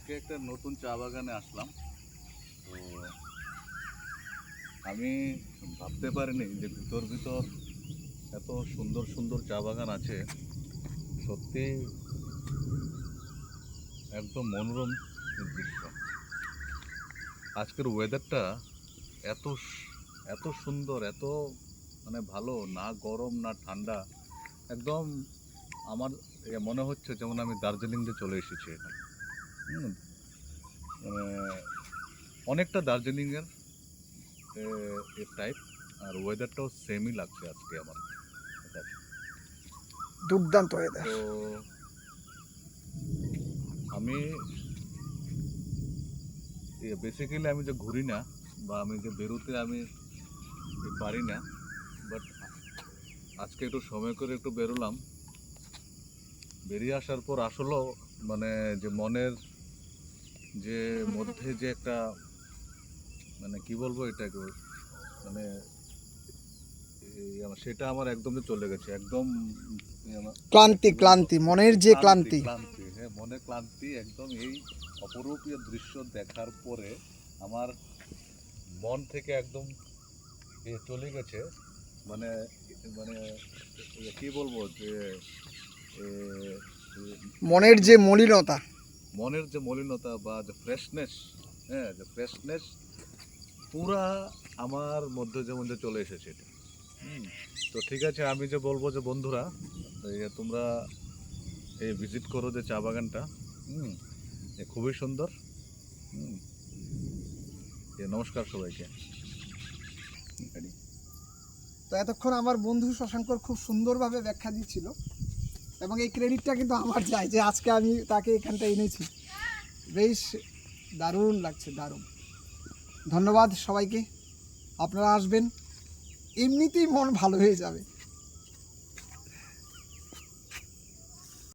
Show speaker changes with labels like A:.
A: আজকে একটা নতুন চা বাগানে আসলাম। তো আমি ভাবতে পারিনি যে ভিতর ভিতর এত সুন্দর সুন্দর চা বাগান আছে। সত্যি একদম মনোরম দৃশ্য। আজকের ওয়েদারটা এত এত সুন্দর, এত মানে ভালো, না গরম না ঠান্ডা, একদম আমার মনে হচ্ছে যেমন আমি দার্জিলিংয়ে চলে এসেছি এখানে। মানে অনেকটা দার্জিলিংয়ের টাইপ, আর ওয়েদারটাও সেমই লাগছে আজকে আমার কাছে।
B: দুর্দান্ত ওয়েদার।
A: তো আমি বেসিক্যালি আমি যে ঘুরি না বা আমি যে বেরোতে আমি পারি না, বাট আজকে একটু সময় করে একটু বেরোলাম। বেরিয়ে আসার পর আসলেও মানে যে মনের যে মধ্যে যে একটা মানে কি বলবো এটাকে, মানে সেটা আমার একদম চলে গেছে, একদম
B: ক্লান্তি ক্লান্তি মনের যে ক্লান্তি।
A: ক্লান্তি, হ্যাঁ, মনের ক্লান্তি একদম এই অপরূপীয় দৃশ্য দেখার পরে আমার মন থেকে একদম চলে গেছে। মানে মানে কি বলবো যে
B: মনের যে মলিনতা,
A: মনের যে মলিনতা বা যে ফ্রেশনেস, হ্যাঁ, যে ফ্রেশনেস পুরা আমার মধ্যে যেমন যে চলে এসেছে এটা। তো ঠিক আছে, আমি যে বলবো যে বন্ধুরা তোমরা এই ভিজিট করো যে চা বাগানটা। খুবই সুন্দর। নমস্কার সবাইকে।
B: তো এতক্ষণ আমার বন্ধু শশাঙ্কর খুব সুন্দরভাবে ব্যাখ্যা দিচ্ছিল এবং এই ক্রেডিটটা কিন্তু আমার যায় যে আজকে আমি তাকে এখানটা এনেছি। বেশ দারুণ লাগছে, দারুণ। ধন্যবাদ সবাইকে। আপনারা আসবেন, এমনিতেই মন ভালো হয়ে যাবে।